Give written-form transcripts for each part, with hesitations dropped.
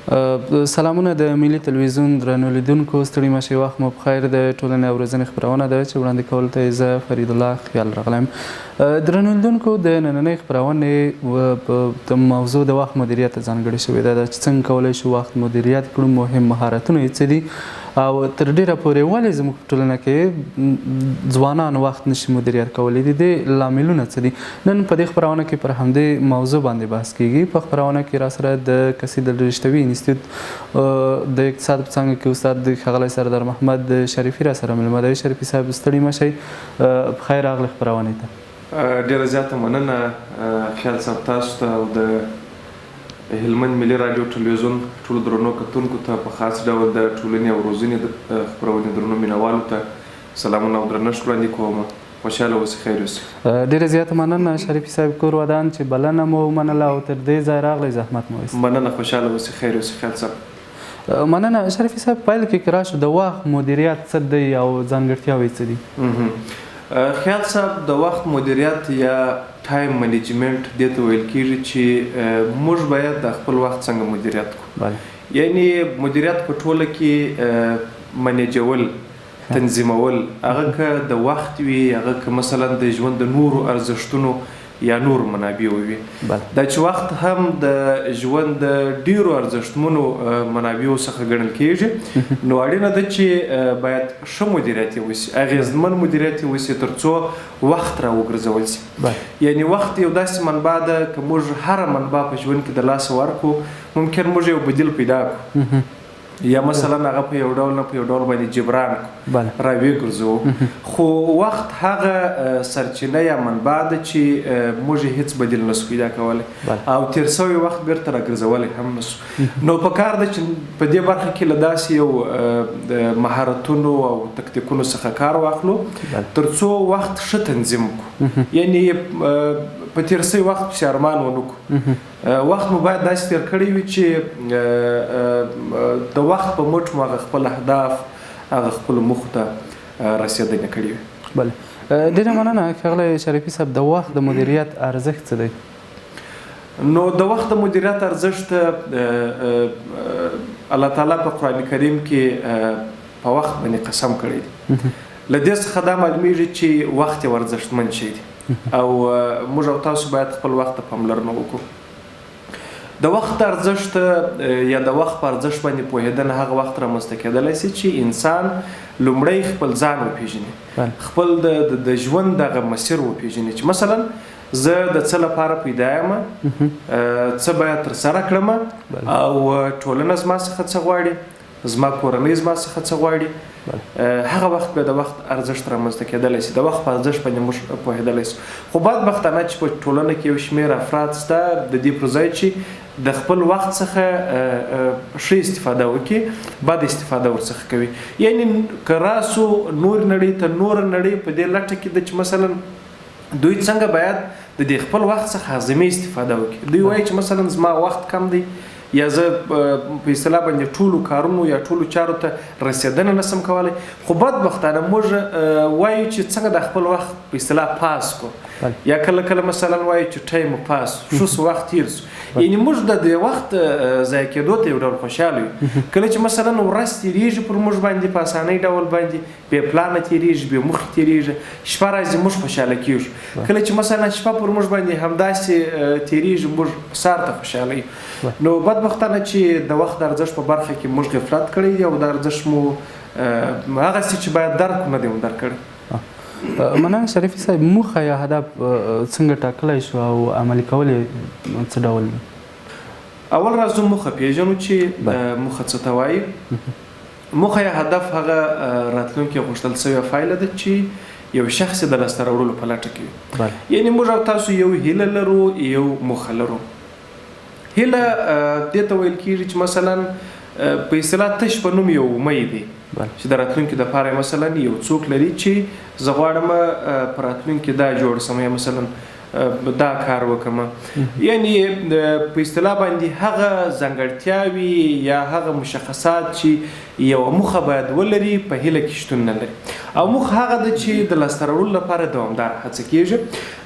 سلامونه د ملي تلویزیون درنو لیدونکو، ستړي مه شئ، وخت مو بخیر. د ټولنې او روزنې خپرونه ده چې وړاندې کولو ته یې زه فرید الله خیال راغلی یم. درنو لیدونکو، د نننۍ خپرونې د موضوع د وخت مدیریت ته ځانګړې شوې ده چې څنګه کولی شو وخت مدیریت کړو، مهم مهارتونه یې څه دي او تر ډیره پورې ولې زموږ په ټولنه کې ځوانان وخت نشي مدیریت کولی، د دې لاملونه څه دي. نن په دې خپرونه کې پر همدې موضوع باندې بحث کیږي. په خپرونه کې راسره د کسید الرشتوي انسټیټیوټ د اقتصاد په څانګه کې استاد ښاغلی سردار محمد شریفي راسره مېلمه دی. شریفي صاحب ستړي مه شئ، پخیر راغلی خپرونې ته. ډېره زیاته مننه خیال صاحب، تاسو ته او د هلمند ملي راډیو ټلویزیون ټولو درنو کتونکو ته په خاص ډول د ټولنې او روزنې خپرونې درنو مینوالو ته سلامونه او درنښت وړاندې کوم. خوشحاله اوسئ، خیر اوسئ. ډېره زیاته مننه شریفي صاحب، کور ودان چې بلنه مو ومنله او تر دې ځای راغلی، زحمت مو وایست. مننه، خوشحاله اوسئ، خیر اوسئ خیال صاحب. مننه. شریفي صاحب، پیل کې که راشو د وخت مدیریت څه دی او ځانګړتیاوې څه دي؟ خیال صاحب، د وخت مدیریت یا ټایم منیجمنت دې ته ویل کېږي چې موږ باید د خپل وخت څنګه مدیریت کړو. یعنی مدیریت په ټوله کې منیجول، تنظیمول، هغه که د وخت وي، هغه که مثلا د ژوند د نورو ارزښتونو یا نور منابع وي، دا چې وخت هم د ژوند د ډیرو ارزښتمنو منابعو څخه ګڼل کیږي، نو اړینه ده چې باید ښه مدیریت یې وشي، اغیزمن مدیریت یې وشي تر څو وخت را وګرځول شي. یعنی وخت یو داسې منبع ده که موږ هره منبع په ژوند کې د لاسه ورکړو، ممکن موږ یو بدیل پیدا کړو، یا مثلا هغه په یو ډول نه په یو ډول باندې جبران کړو، را وګرځو. خو وخت هغه سرچینه یا منبع ده چې موږ هیڅ بدیل نسو پیدا کولی او تیر سوی وخت بیرته راګرځولی هم نسو. نو پکار ده چې په دې برخه کې له داسې یو د مهارتونو او تکتیکونو څخه کار واخلو تر څو وخت ښه تنظیم کړو. یعنی په تیر سوی وخت پسې ارمان ونه کړو. وخت مو باید داسې تیر کړی وي چې د وخت په مټ مو هغه خپل اهداف، هغه خپلو موخو ته رسېدنه کړې وي. بله، ډېره مننه ښاغلی شریفي صاحب. د وخت د مدیریت ارزښت څه دی؟ نو د وخت د مدیریت ارزښت الله تعالی په قرآن کریم کې په وخت باندې قسم کړی دی. له دې څخه دا معلومیږي چې وخت یو ارزښتمن شی دی او موږ او تاسو باید خپل وخت ته پاملرنه وکړو. د وخت ارزښت یا د وخت په ارزښت باندې پوهېدنه هغه وخت رامنځته کېدلی شي چې انسان لومړی خپل ځان وپېژني، خپل د ژوند دغه مسیر وپېژني چې مثلا زه د څه لپاره پیدا یم، څه باید ترسره کړم او ټولنه زما څخه څه غواړي، زما کورنۍ زما څخه څه غواړي. هغه وخت به د وخت ارزښت رامنځته کېدلی شي، د وخت په ارزښت باندې موږ پوهېدلی شو. خو بدبختانه چې په ټولنه کې یو شمېر افراد شته د دې پر ځای چې د خپل وخت څخه ښه استفاده وکړي، بد استفاده ورڅخه کوي. یعنی که راسو نور نړۍ ته، نوره نړۍ په دې لټه کې ده چې مثلا دوی څنګه باید د دې خپل وخت څخه اعظمي استفاده وکړي. دوی وایي چې مثلا زما وخت کم دی، یا زه په اصطلاح باندې ټولو کارونو یا ټولو چارو ته رسېدنه نسم کولی. خو بدبختانه موږ وایو چې څنګه د خپل وخت په اصطلاح پاس کو، یا کله کله مثلا وایو چې ټایم پاس شو، سو وخت تیر سو. یعنی موږ د دې وخت ضایع کېدو ته یو ډول خوشحاله یو. کله چې مثلا ورځ تېرېږي پر موږ باندې په اسانۍ ډول باندې بې پلانه تېرېږي، بې موخې تېرېږي، شپه راځي موږ خوشحاله کېږو. کله چې مثلا شپه پر موږ باندې همداسې تېرېږي موږ سهار ته خوشحاله یو. نو بدبختانه چې د وخت د ارزښت په برخه کې موږ غفلت کړی دی او د ارزښت مو هغسې چې باید درک نه دی درک کړی. مننه شریفي صاحب. موخه یا هدف څنګه ټاکلی شو او عملي کول یې څه ډول دی؟ اول راځو موخه پیژنو چې موخه څه ته وایي. موخه یا هدف هغه راتلونکې غوښتل شوې پایله ده چې یو شخص د لاسته راوړلو په لټه کې وي. یعنی موږ او تاسو یو هیله لرو، یو موخه لرو. هیله دې ته ویل کېږي چې مثلا په اصطلاح تش په نوم یو امید دی چې د راتلونکي دپاره مثلا یو څوک لري چې زه غواړم په راتلونکي دا جوړ سم، یا مثلا دا کار وکم. یعنی په اصطلاح باندې هغه ځانګړتیاوي یا هغه مشخصات چې یوه موخه باید ولري په هیله کې شتون نه لري او موخه هغه ده چې د لاسته راوړلو لپاره دوامدار هڅه کیږي.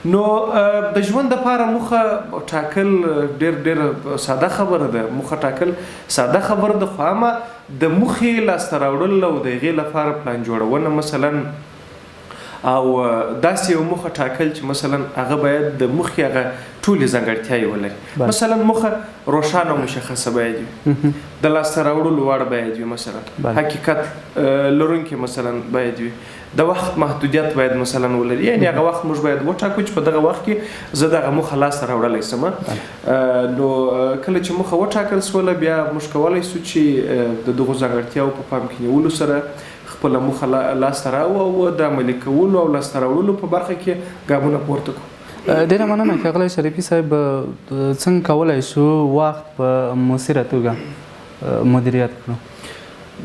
نو د ژوند لپاره موخه ټاکل ډېر ساده خبره ده. موخه ټاکل ساده خبره ده، خو اما د موخې لاسته راوړل او د هغې لپاره پلان جوړونه مثلا او داسې یو موخه ټاکل چې مثلا هغه باید د موخې هغه ټولې ځانګړتیاوې ولري. مثلا موخه روښانه او مشخصه باید وي، د لاسته راوړلو وړ باید وي، مثلا حقیقت لرونکی مثلا باید وي، د وخت محدودیت باید مثلا ولري. یعنی هغه وخت موږ باید وټاکو چې په دغه وخت کې زه دغه موخه لاسته راوړلی سم. نو کله چې موخه وټاکل سوله بیا موږ کولی سو چې د دغو ځانګړتیاوو په پام کې نیولو سره خپله موخه لاسته راوړو او د عملي کولو او لاسته راوړلو په برخه کې ګامونه پورته کړو. ډېره مننه ښاغلی شریفي صاحب. څنګه کولی شو وخت په مؤثره توګه مدیریت کړو؟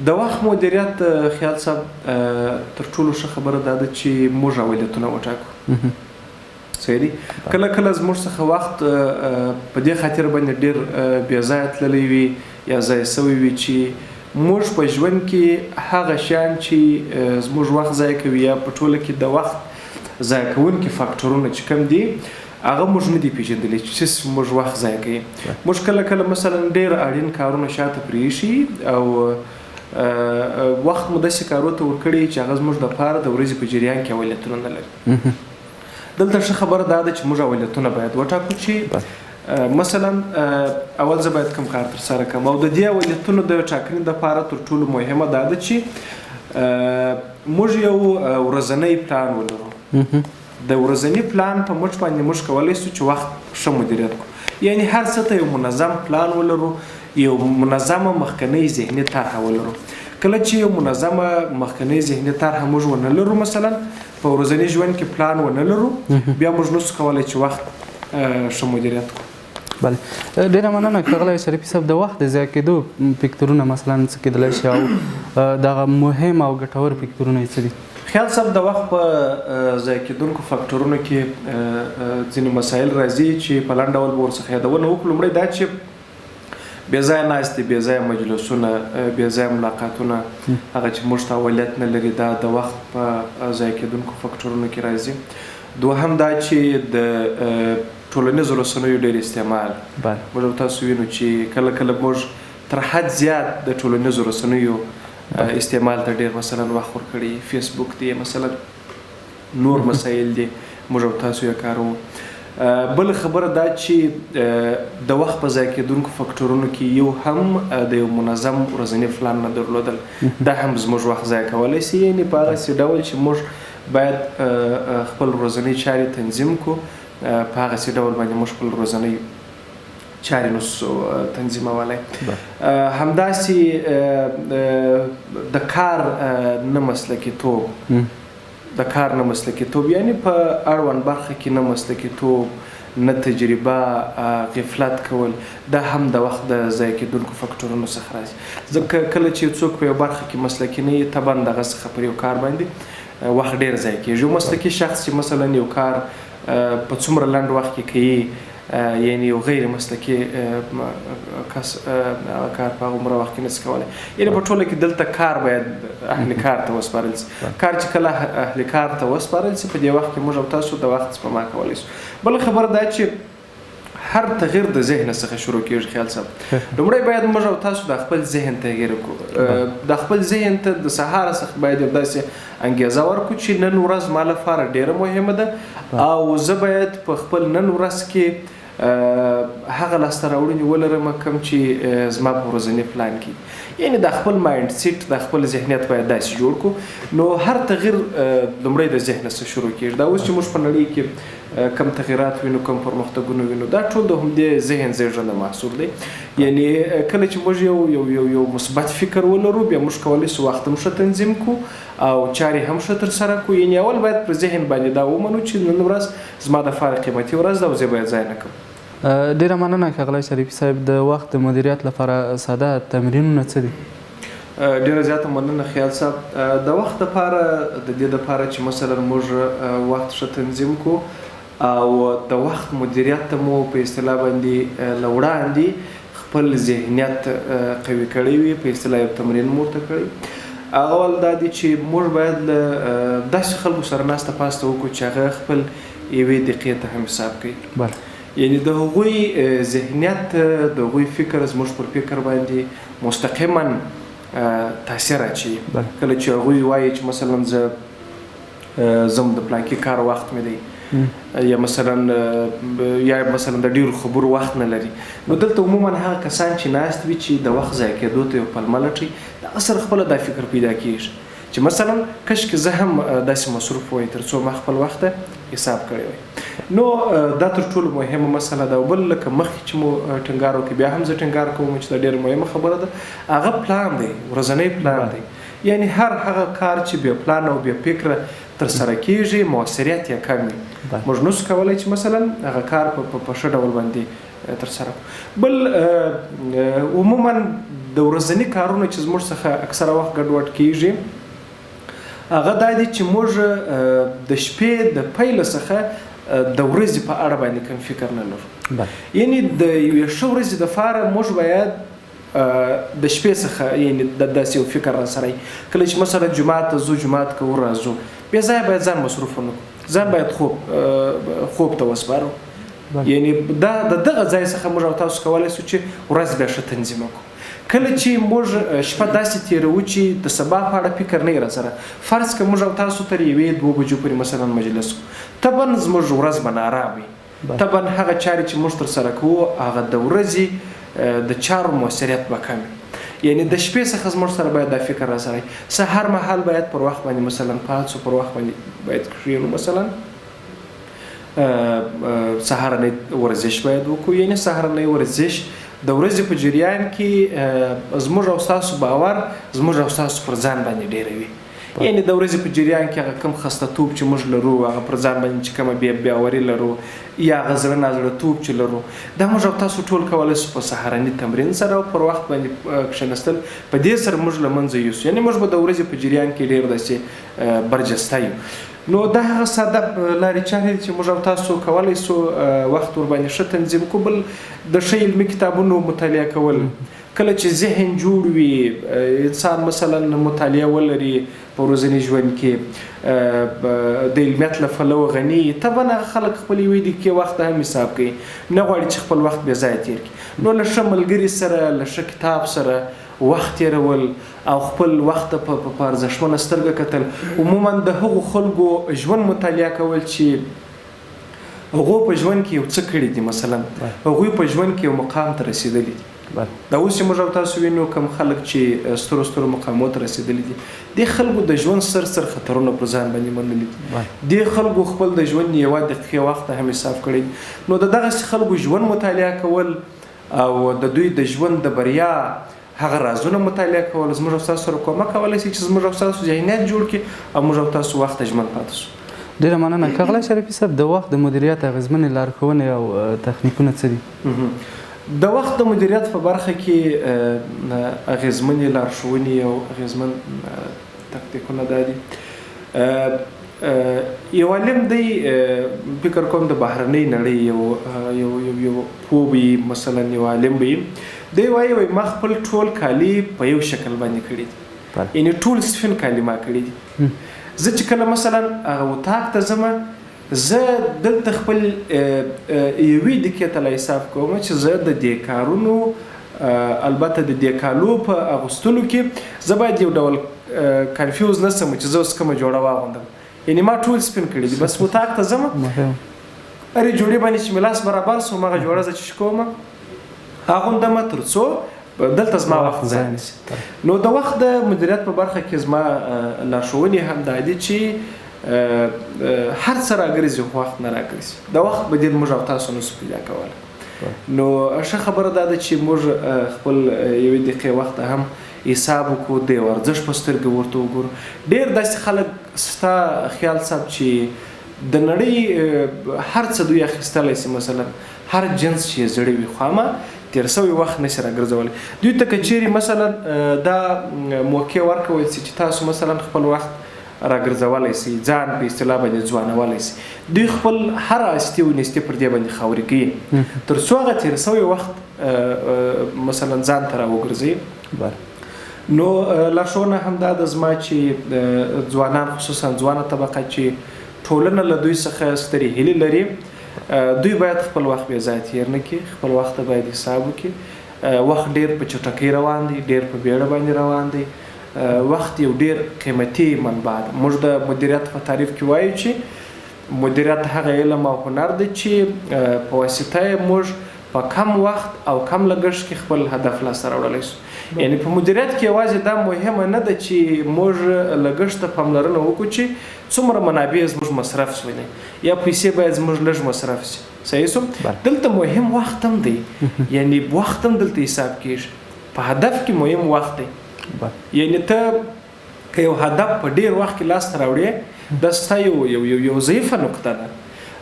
د وخت مدیریت خیال صاحب تر ټولو ښه خبره دا ده چې موږ اولویتونه وټاکو. صحیح دي. کله کله زموږ څخه وخت په دې خاطر باندې ډېر بې ځایه تللی وي یا ضایع سوی وي چې موږ په ژوند کې هغه شیان چې زموږ وخت ضایع کوي یا په ټوله کې د وخت ضایع کوونکي فاکټورونه چې کوم دي هغه موږ نه دي پیژندلی چې موږ وخت ضایع کوي. موږ کله کله مثلا ډېر اړین کارونه شاته پرېښي او وخت مو داسې کارو ته ورکړي چې هغه زموږ دپاره د ورځې په جریان کې اولویتونه نه لري. دلته ښه خبره دا ده چې موږ اولویتونه باید وټاکو چې مثلا اول زه باید کوم کار ترسره کړم او د دې اولویتونو د ټاکنې دپاره تر ټولو مهمه دا ده چې موږ یو ورځنی پلان ولرو. د ورځني پلان په مټ باندې موږ کولی سو چې وخت ښه مدیریت کړو. یعنی هر څه ته یو منظم پلان ولرو، یو منظمه مخکنۍ ذهني طرحه ولرو. کله چې یو منظمه مخکنۍ ذهني طرحه موږ ونه لرو، مثلا په ورځني ژوند کې پلان ونه لرو، بیا موږ نسو کولی چې وخت ښه مدیریت کړو. بله، ډېره مننه ښاغلی شریفي صاحب. د وخت د ضایع کېدو فکتورونه مثلا څه کېدلی شي او دغه مهم او ګټور فکتورونه یې څه دي؟ خیال صاحب د وخت په ضایع کېدونکو فکټورونو کې ځینې مسایل راځي چې په لنډ ډول به ورڅخه یادونه وکړو. لومړی دا چې بې ځایه ناستې، بې ځایه مجلسونه، بې ځایه ملاقاتونه هغه چې موږ ته اولویت نه لري دا د وخت په ضایع کېدونکو فکټورونو کې راځي. دوهم دا چې د ټولنیزو رسنیو ډېر استعمال. موږ او تاسو وینو چې کله کله موږ تر حد زیات د ټولنیزو رسنیو استعمال ته ډېر مثلا وخت ورکړی. فیسبوک دی مثلا، نور مسایل دي، موږ او تاسو یې کاروو. بل خبره دا چې د وخت په ضایع کېدونکو فکټورونو کې یو هم د یو منظم ورځني پلان نه درلودل، دا هم زموږ وخت ضایع کولی شي. یعنې په هغسې ډول چې موږ باید خپل ورځنۍ چارې تنظیم کړو، په هغسې ډول باندې موږ خپل ورځنۍ چارې نسو تنظیمولی. همداسې د کار نه مسلکیتوب، د کار نه مسلکیتوب یعنی په اړوند برخه کې نه مسلکیتوب، نه تجربه، غفلت کول، دا هم د وخت د ضایع کېدونکو فکټورونو څخه راځي. ځکه کله چې څوک په یو برخه کې مسلکي نه وي، طبعا دغه څخه پر یو کار باندې وخت ډېر ضایع کېږي. یو مسلکي شخص چې مثلا یو کار په څومره لنډ وخت کې کوي، یعنی یو غیر مسلکي کس کار په هغومره وخت کې نشي کولی. یعنې په ټوله کې دلته کار باید اهل کار ته وسپارل شي. کار چې کله اهل کار ته وسپارل شي، په دې وخت کې موږ او تاسو د وخت سپما کولی شو. بله خبره دا چې هر تغییر د ذهن څخه شروع کېږي. خیال صاحب، لومړی باید موږ او تاسو د خپل ذهن تغییر کړو. د خپل ذهن ته د سهار څخه باید یو داسې انګیزه ورکړو چې نن ورځ ما لپاره ډېره مهمه ده او زه باید په خپل نن ورځ کې هغه لاسته راوړنې ولرم کوم چې زما په ورځني پلان کې. یعنې د خپل مایند سیټ، د خپل ذهنیت باید داسې جوړ کړو. نو هر تغییر لومړی د ذهن څخه شروع کېږي. دا اوس چې موږ په نړۍ کې کم تغییرات وینو، کم پرمختګونه وینو، دا ټول د همدې ذهن زېږنده محصول دی. یعنې کله چې موږ یو مثبت فکر ولرو، بیا موږ کولی شو وخت هم ښه تنظیم کړو او چارې هم ښه ترسره کړو. یعنې اول باید پر ذهن باندې دا ومنو چې نن ورځ زما دپاره قیمتي ورځ ده او زه باید ضایع نه کړم. ډېره مننه ښاغلی شریفي صاحب. د وخت د مدیریت لپاره ساده تمرینونه څه دي؟ ډېره زیاته مننه خیال صاحب. د وخت دپاره، د دې دپاره چې مثلا موږ وخت ښه تنظیم کړو او د وخت مدیریت ته مو په اصطلاح باندې له وړاندې خپل ذهنیت قوي کړی وي، په اصطلاح یو تمرین مو ورته کړی. هغه ول دا دی چې موږ باید له داسې خلکو سره ناسته پاسته وکړو چې هغه خپل یوې دقیقې ته هم حساب کوي. یعنی د هغوی ذهنیت، د هغوی فکر زموږ پر فکر باندې مستقیما تاثیر اچوي. کله چې هغوی وایي چې مثلا زم د پلانکي کار وخت مې دی، یا مثلا د ډیرو خبرو وخت نه لري، نو دلته عموما هغه کسان چې ناست وي چې د وخت ضایع کېدو ته یو پلمه لټوي، دغه سره خپله دا فکر پیدا کېږي چې مثلا کشکې زه هم داسې مصروف وای تر څو ما خپل وخت حساب کړی وای. نو دا تر ټولو مهمه مسله ده. بل لکه مخکې چې مو ټینګار وکړي، بیا هم زه ټینګار کوم چې دا ډېره مهمه خبره ده، هغه پلان دی، ورځنی پلان دی. یعنی هر هغه کار چې بې پلان او بې فکره ترسره کېږي مؤثریت یې کم وي. موږ نشو کولی چې مثلا هغه کار په ښه ډول باندې ترسره کړو. بل عموما د ورځني کارونه چې زموږ څخه اکثره وخت ګډوډ کېږي، هغه دا دی چې موږ د شپې د پیله څخه د ورځې په اړه باندې کوم فکر نه لرو. یعنی د یوې ښه ورځې دپاره موږ باید د شپې څخه یعنی داسې یو فکر را سره وي. کله چې مثلا جومات ته ځو، جومات کوو، راځو، بې ځایه باید ځان مصروف ونه کړو، ځان باید خوب ته وسپارو. یعنی دا د دغه ځای څخه موږ او تاسو کولی شو چې ورځ بیا ښه تنظیم وکړو. کله چې موږ شپه داسې تېروو چې د سبا په اړه فکر نه وي را سره، فرض که موږ او تاسو تر 1-2 بجو پورې مثلا مجلس کوو، طبعا زموږ ورځ به نارام وي. طبعا هغه چارې چې موږ ترسره کوو هغه د ورځې د چارو مؤثریت به کم وي. یعنی د شپې څخه زموږ سره باید دا فکر را سره وي. سهار مهال باید پر وخت باندې مثلا پاڅو، پر وخت باندې باید کښېنو، مثلا سهارنی ورزش باید وکړو. یعنی سهارنی ورزش د ورځې په جریان کې زموږ او ستاسو باور زموږ او ستاسو پر ځان باندې ډېره وي. یعنی د ورځې په جریان کې هغه کم خسته‌توب چې موږ لرو، هغه پر ځان باندې چې کومه بې باوري لرو، یا هغه زړه نازړه‌توب چې لرو، دا موږ او تاسو ټول کولی شو په سهارني تمرین سره او پر وخت باندې کښېنستل په دې سره موږ له منځه یوسو. یعنی موږ به د ورځې په جریان کې ډېر داسې برجسته یو. نو دا هغه ساده لارې چارې چې موږ او تاسو کولی شو وخت ورباندې ښه تنظیم کړو. بل د ښه علمي کتابونو مطالعه کول. کله چې ذهن جوړ وي، انسان مثلا مطالعه ولري په ورځني ژوند کې، د علمیت له پلوه غني، طبعا هغه خلک خپل یوې دقیقې وخت هم حساب کوي، نه غواړي چې خپل وخت بې ځایه تېر کړي. نو له ښه ملګري سره، له ښه کتاب سره وخت تېرول او خپل وخت په ارزښتمنه سترګه کتل، عموما د هغو خلکو ژوند مطالعه کول چې هغوی په ژوند کې یو څه کړي دي، مثلا هغوی په ژوند کې یو مقام ته رسېدلي دي. دا اوس چې موږ او تاسو وینو کوم خلک چې سترو مقامو ته رسېدلي دي، دې خلکو د ژوند سر خطرونه پر ځان باندې منلي دي. دې خلکو خپل د ژوند یوه دقیقې وخت هم حساب کړی دي. نو د دغسې خلکو ژوند مطالعه کول او د دوی د ژوند د بریا هغه رازونه مطالعه کول زموږ او تاسو سره کومک کولی شي چې زموږ او تاسو ذهنیت جوړ کړي او موږ او تاسو وخت ژمن پاتې شو. ډېره مننه. ښاغلی شریفي صاحب، د وخت د مدیریت اغېزمنې لارښوونې او تخنیکونه څه دي؟ د وخت د مدیریت په برخه کې اغېزمنې لارښوونې او اغېزمن تکتیکونه دا دي. یو عالم دی، فکر کوم د بهرنۍ نړۍ یو پوه وي، مثلا یو عالم وي، دی وایي ما خپل ټول کالي په یو شکل باندې کړي دي، یعنی ټول سپین کالي ما کړي دي. زه چې کله مثلا هغه اتاق ته ځم، زه دلته خپل یوې دقیقې ته لا حساب کوم چې زه د دې کارونو، البته د دې کالو په اغوستلو کې زه باید یو ډول کنفیوز نه شم چې زه اوس کومه جوړه واغوندم. یعنی ما ټول سپین کړي دي، بس اتاق ته ځم، هرې جوړې باندې چې مې لاس برابر شو، هغه جوړه زه چې کوم اغوندم تر څو دلته زما وخت ضایع نه شي. نو د وخت د مدیریت په برخه کې زما لارښوونې هم دا دي چې هر څه راګرځي خو وخت نه راګرځي. د وخت بدیل موږ او تاسو نشو پیدا کولی. نو ښه خبره دا ده چې موږ خپل یوې دقیقې وخت هم حساب وکړو، د ورزش په سترګه ورته وګورو. ډېر داسې خلک ستا خیال صاحب چې د نړۍ هر څه دوی اخیستلی شي، مثلا هر جنس چې زړی وي خو اما تېر شوی وخت نشي راګرځولی. دوی ته که چیرې مثلا دا موقع ورکول شي چې تاسو مثلا خپل وخت راګرځولی سي، ځان په اصطلاح باندې ځوانولی سي. دوی خپل هر استي او نستي پر دې باندې خاورې کوي تر څو هغه تېر سوی وخت مثلا ځان ته راوګرځوي. نو لارښوونه همدا ده زما چې ځوانان خصوصا ځوانه طبقه چې ټولنه له دوی څخه سترې هیلې لري، دوی باید خپل وخت بې ځایه تېر نه کړي، خپل وخت ته باید حساب وکړي. وخت ډېر په چټکۍ روان دی، ډېر په بیړه باندې روان دی. وخت یو ډېر قیمتي منبع ده. موږ د مدیریت په تعریف کې وایو چې مدیریت هغه علم او هنر دی چې په واسطه یې موږ په کم وخت او کم لګښت کې خپل هدف لاسته راوړلی شو. یعنی په مدیریت کې یوازې دا مهمه نه ده چې موږ لګښت ته پاملرنه وکړو چې څومره منابع زموږ مصرف شوي دي یا پیسې باید زموږ لږ مصرف شي. صحیح شو؟ دلته مهم وخت هم دی، یعنی وخت هم دلته حساب کېږي. په هدف کې مهم وخت دی. یعنی ته که یو هدف په ډېر وخت کې لاسته راوړې دا ستا یو ضعیفه نقطه ده.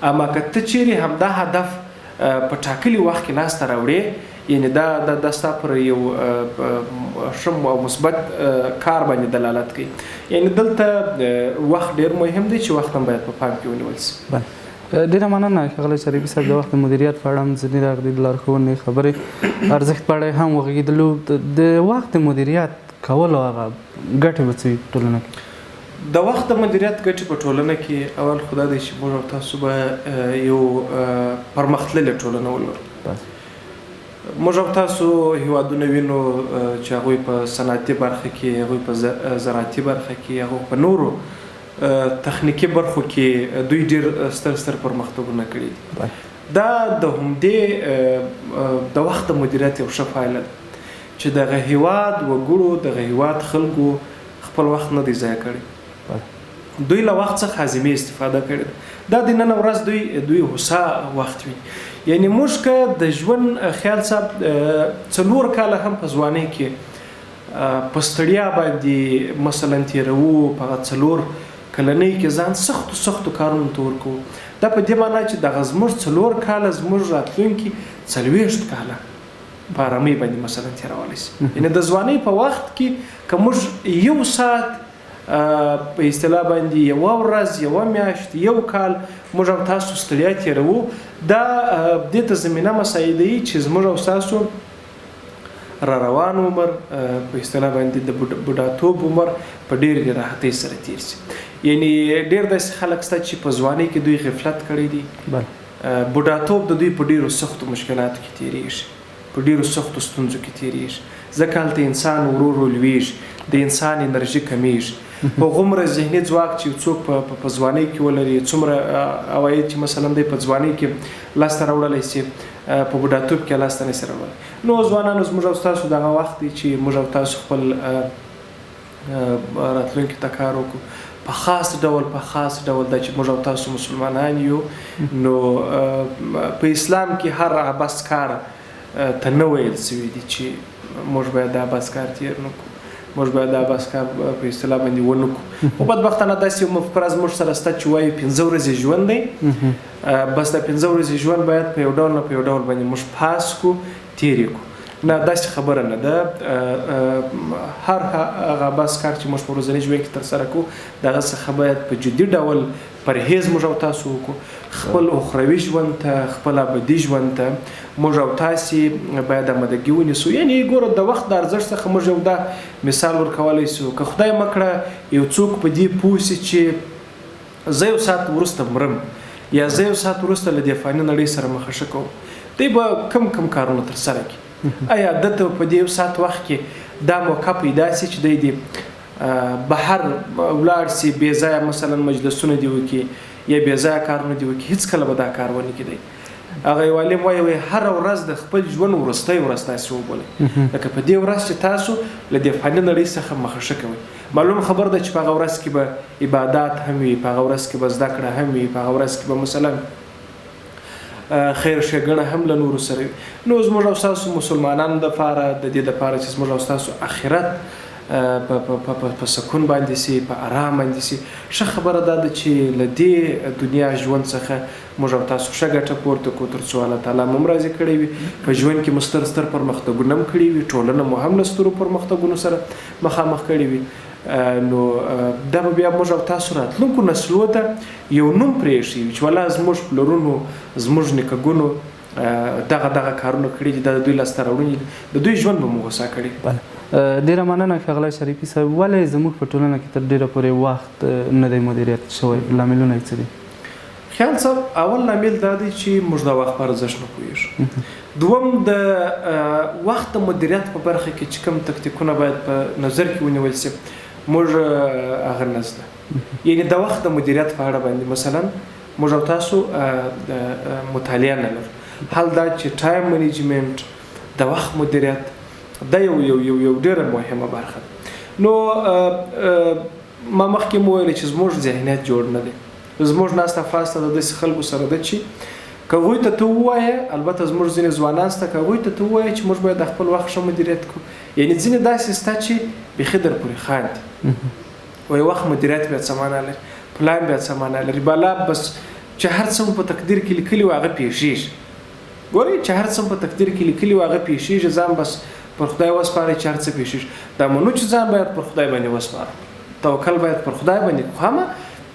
اما که ته چیرې همدا هدف په ټاکلي وخت کې لاسته راوړې، یعنی دا ستا پر یو ښه او مثبت کار باندې دلالت کوي. یعنی دلته وخت ډېر مهم دی چې وخت هم باید په پام کې ونیول شي. ډېره مننه ښاغلی شریفي صاحب د وخت د مدیریت په اړه هم ځینې راغلي د لارښوونې خبرې ارزښت په اړه هم وغږېدلو. د وخت د مدیریت کولو هغه ګټې به څه وي په ټولنه کې؟ د وخت د مدیریت ګټې په ټولنه کې اول خو دا دی چې موږ او تاسو به یو پرمختللې ټولنه ولرو. موږ او تاسو هیوادونه وینو چې هغوی په صنعتي برخه کې، هغوی په زراعتي برخه کې، هغوی په نورو تخنیکي برخو کې دوی ډېر ستر پرمختګونه کړي دي. دا د همدې د وخت د مدیریت یو ښه پایله ده چې دغه هیواد وګړو، دغه هیواد خلکو خپل وخت نه دی ضایع کړی. دوی له وخت څخه عظیمي استفاده کړې ده. دا د نن ورځ دوی هوسا وخت وي. یعنی موږ که د ژوند خیال صاحب 4 کاله هم په ځوانۍ کې په ستړیا باندې مثلا تېروو، په 4 کلنۍ کې ځان سختو کارونو ته ورکوو. دا په دې معنا چې دغه زموږ 4 کاله زموږ راتلونکي 40 کاله په ارامۍ باندې مثلا تېرولی شي. یعنې د ځوانۍ په وخت کې که موږ 1 ساعت په اصطلاح باندې 1 ورځ، 1 میاشت، 1 کال موږ او تاسو ستړیا تېروو، دا دې ته زمینه مساعدوي چې زموږ او تاسو را روان عمر په اصطلاح باندې د بوډاتوب عمر په ډېرې راحتۍ سره تېر شي. یعنی ډېر داسې خلک شته چې په ځوانۍ کې دوی غفلت کړی دی. بوډاتوب د دوی په ډېرو سختو مشکلاتو کې تېرېږي، په ډېرو سختو ستونزو کې تېرېږي. ځکه هلته انسان ورو لویږي، د انسان انرژي کمیږي. په غومره ذهني ځواک چې څوک په ځوانۍ کې ولري، څومره عواید چې مثلا دی په ځوانۍ کې لاسته راوړلی شي، په بوډاتوب کې لاسته نشي راوړلی. نو ځوانانو زموږ او ستاسو دغه وخت دی چې موږ او تاسو خپل راتلونکي ته کار وکړو. په خاص ډول دا چې موږ او تاسو مسلمانان یو، نو په اسلام کې هر عبث کار ته نه ویل شوي دي چې موږ باید د عبث کار تېر نه کړو، موږ باید د عبث کار په اصطلاح باندې ونه کړو. خو بدبختانه داسې یو مفکوره زموږ سره شته چې وایي 15 ورځې ژوند دی، بس د 15 ورځې ژوند باید په یو ډول نه په یو ډول باندې موږ پاس کړو، تېر کړو. نه، داسې خبره نه ده. هر هغه عبث کار چې موږ په ورځني ژوند کې ترسره کوو، دغه څخه باید په جدي ډول پرهیز موږ او تاسو وکړو. خپل اخروي ژوند ته، خپل ابدي ژوند ته موږ او تاسې باید آمادګي ونیسو. یعنې ګوره د وخت د ارزښت څخه موږ یو دا مثال ورکولی شو. که خدای مکړه یو څوک په دې پوه شي چې زه 1 ساعت وروسته مرم یا زه 1 ساعت وروسته له دې فاني نړۍ سره مخه ښه کوم، دی به کم کارونه ترسره کړي. آیا دته په دې 1 ساعت وخت کې دا موقع پیدا شي چې دی بهر ولاړ شي، بې ځایه مثلا مجلسونه دې وکړي یا بې ځایه کارونه دې وکړي، هېڅکله به دا کار ونه کړي. هغه یو عالم وایي هره ورځ د خپل ژوند وروستی ورځ تاسې وبولئ، لکه په دې ورځ چې تاسو له دې فاني نړۍ څخه مخه ښه کوئ. معلوم خبر ده چې په هغه ورځ کې به عبادات هم وي، په هغه ورځ کې به زده کړه هم وي، په هغه ورځ کې به مثلا خیر ښېګڼه هم له نورو سره وي. نو زموږ او ستاسو مسلمانانو دپاره د دې دپاره چې زموږ او ستاسو آخرت په سکون باندې سي، په آرام باندې سي، ښه خبره دا ده چې له دې دنیا ژوند څخه موږ او تاسو ښه ګټه پورته کړو، تر څو الله تعالی مو هم راضي کړی وي. په ژوند کې مو ستر پرمختګونه هم کړي وي، ټولنه مو هم له سترو پرمختګونو سره مخامخ کړې وي. نو دا به بیا موږ او تاسو راتلونکو نسلو ته یو نوم پرېږدي چې والله زموږ پلرونو زموږ نیکهګونو دغه کارونه کړي دي، د دوی لاسته راوړنې دي، د دوی ژوند به مو هوسا کړي. ډېره مننه ښاغلی شریفي صاحب. ولې زموږ په ټولنه کې تر ډېره پورې وخت نه دی مدیریت شوی؟ لاملونه یې څه دي؟ خیال صاحب اول لامل دا دی چې موږ د وخت په ارزښت نه پوهېږو. دوم د وخت د مدیریت په برخه کې چې کوم تکتیکونه باید په نظر کې ونیول شي موږ هغه نه زده. یعنې د وخت د مدیریت په اړه باندې مثلا موږ او تاسو مطالعه نه لرو. حال دا چې ټایم منیجمنت د وخت مدیریت دا یو ډېره مهمه برخه ده. نو ما مخکې مو ویل چې زموږ ذهنیت جوړ نه دی. زموږ ناسته فاسته د داسې خلکو سره ده چې که هغوی ته ووایې، البته زموږ ځینې ځوانان شته، که هغوی ته ووایې چې موږ باید د خپل وخت ښه مدیریت کړو، یعنې ځینې داسې شته چې بیخي در پورې خاندي وایي وخت مدیریت بیا څه معنا لري، پلان بیا څه معنا لري، بالا بس چې هر څه په تقدیر کې لیکلي وو هغه پېښېږي. ګورئ چې هر څه په تقدیر کې لیکلي وو هغه پېښېږي، ځان بس پر خدای وسپارئ چې هر څه پېښېږي. دا منو چې ځان باید پر خدای باندې وسپارو، توکل باید پر خدای باندې خو هم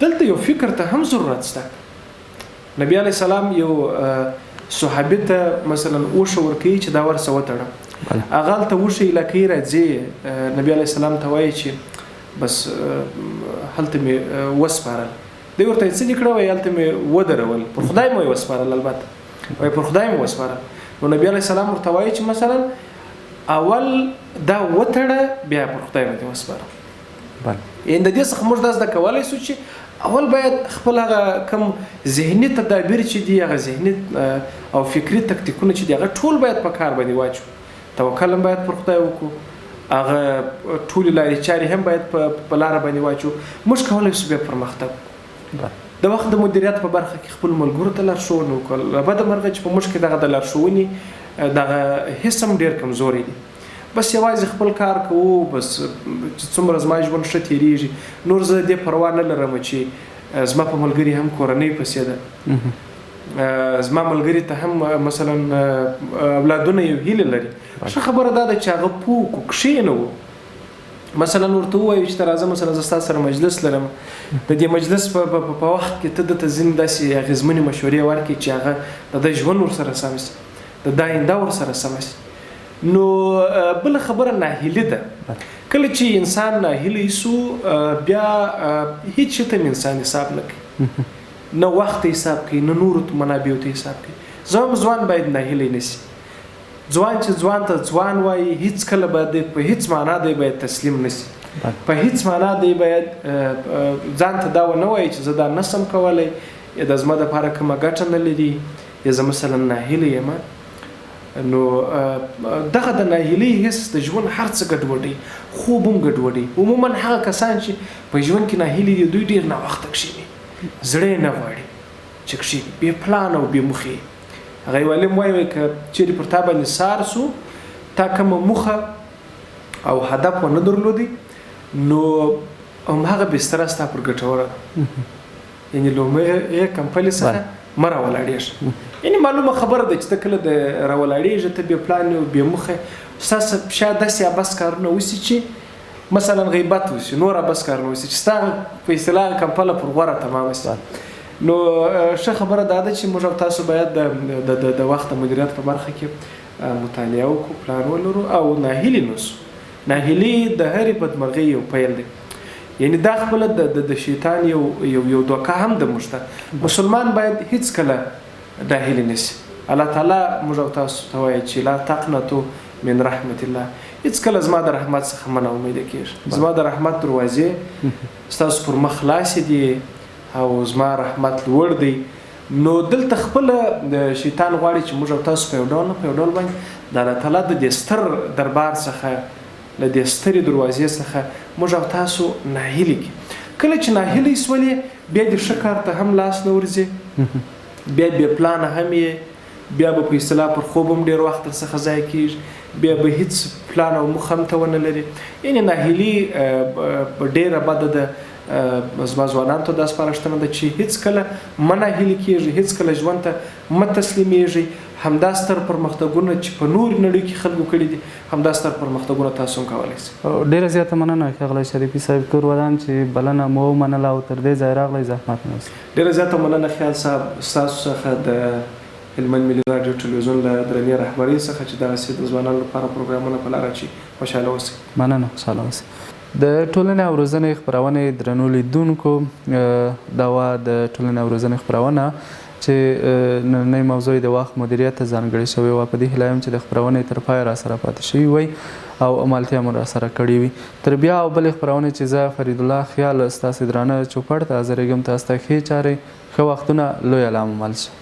دلته یو فکر ته هم ضرورت شته. نبی علیه السلام یو صحابي ته مثلا اوښه ورکوي چې دا ورسه وتړه، هغه هلته اوښه علاقې راځي، نبی علیه السلام ته وایي چې بس هلته مې وسپارل. دی ورته یې څه دي کړه؟ وایي هلته مې ودرول، پر خدای مې وسپارل، البته وایي پر خدای مې وسپارل. نو نبی علیه السلام ورته وایي چې مثلا اول دا وتړه بیا پر خدای باندې وسپاره. یعنې د دې څخه موږ دا زده کولی شو چې اول باید خپل هغه کوم ذهني تدابیر چې دي، هغه ذهني او فکري تکتیکونه چې دي، هغه ټول باید په کار باندې واچو. توکل هم باید پر خدای وکړو، هغه ټولې لارې چارې هم باید په لاره باندې واچو. موږ کولی شو بیا پرمختګ. د وخت د مدیریت په برخه کې خپل ملګرو ته لارښوونه وکړو. بده مرغه چې په موږ کې دغه د لارښوونې دغه حس هم ډېر کمزوری دی. بس یوازې خپل کار کوو، بس څومره زما ژوند ښه تېرېږي، نور زه دې پروا نه لرم چې زما په ملګري هم کورنۍ پسې ده، زما ملګري ته هم مثلا اولادونه یو هیله لري. ښه خبره دا ده چې هغه پوه کړو، کښېنوو. مثلا ورته ووایو چې ته راځه مثلا زه ستا سره مجلس لرم، د دې مجلس په وخت کې ته دته ځینې داسې اغېزمنې مشورې ورکړي چې هغه د ده ژوند ورسره سم شي، د ده آینده ورسره سمه شي. نو بله خبره ناهیلي ده. کله چې انسان ناهیلی شو بیا هیڅ شي ته انسان حساب نه کوي، نه وخت حساب کوي، نه نورو منابعو ته حساب کوي. ځوان باید ناهیلی نه شي. ځوان چې ځوان ته ځوان وایي، هیڅ کله باید په هیڅ معنا دی باید تسلیم نه شي، په هیڅ معنا دی باید ځان ته دا ونه وایي چې زه دا نشم کولی، یا د زما دپاره کومه ګټه نه لري، یا زه مثلا ناهیلی یم. نو دغه د ناهیلۍ حس د ژوند هر څه ګډوډوي، خوب هم ګډوډوي. عموما هغه کسان چې په ژوند کې ناهیلي دي دوی ډېر ناوخته کښېني، زړه یې نه غواړي چې کښېني، بې پلان او بې موخې. هغه یو عالم وایي که چیرې پر تا باندې سار سو، تا کومه موخه او هدف ونه درلودی، نو همهغه بستره ستا پر ګټوره ده. یعنې لومړی کمپلې څخه مه راولاړېږه. یعنې معلومه خبره ده چې ته کله د راولاړېږه، ته بې پلان او بې موخه، ستاسو شاید داسې عبس کارونه وشي چې مثلا غیبت وشي، نور عبس کارونه وشي چې ستا په اصطلاح کمپله پر غوره تمامه شي. نو ښه خبره دا ده چې موږ او تاسو باید د وخت د مدیریت په برخه کې مطالعه وکړو، پلان ولرو او ناهیلي نه شو. ناهیلي د هرې بدمرغۍ یو پیل دی. یعنی دا خپله د شیطان یو دوکه هم د موږ ته. مسلمان باید هیڅ کله ناهیلي نه شي. الله تعالی موږ او تاسو ته وایي چې لا تقنطوا من رحمت الله، هیڅ کله زما د رحمت څخه مه ناامیده کېږه. زما د رحمت دروازې ستاسو پر مخ خلاصې دي او زما رحمت لوړ دی. نو دلته خپله د شیطان غواړي چې موږ او تاسو په یو ډول نه په یو ډول باندې د الله تعالی د دې ستر دربار څخه، له دې سترې دروازې څخه موږ او تاسو ناهیلي کړي. کله چې ناهیلي شولې بیا د ښه کار ته هم لاس نه ورځي، بیا بې پلانه هم یې، بیا به په اصطلاح پر خوب هم ډېر وخت درڅخه ضایع کېږي، بیا به هیڅ پلان او موخه هم ته ونه لري. یعنې ناهیلي ډېره بده ده. زما ځوانانو ته دا سپارښتنه ده چې هیڅ کله مه ناهیلي کېږئ، هیڅ کله ژوند ته مه تسلیمیږئ. همدا ستر پرمختګونه چې په نور نړۍ کې خلکو کړي دي همدا ستر پرمختګونه تاسو هم کولی شئ. ډیره زیاته مننه ښاغلی شریفي صاحب کور ودان چې بلنه مو ومنله او تر دې ځای راغلی زحمت مو وست. ډیره زیاته مننه خیال صاحب ستاسو څخه د هلمند ملي راډیو ټلویزیون له درنې رهبرۍ څخه چې دغسې د ځوانانو لپاره پروګرامونه په لاره اچي. خوشحاله اوسئ. مننه خوشحاله اوسئ. د ټولنې او روزنې خپرونې درنو لیدونکو دا وه د ټولنې او روزنې خپرونه چې نننۍ موضوع د وخت مدیریت ته ځانګړې شوې وه. په دې هیله یم چې د خپرونې تر پایه راسره پاتې شوي وئ او عملتیا مو راسره کړې وي. تر بیا او بلې خپرونې چې زه فریدالله خیال ستاسې درانه چوپړ ته حاضرېږم تاسو ته ښې چارې ښه وختونه لوی الله مو مل شه.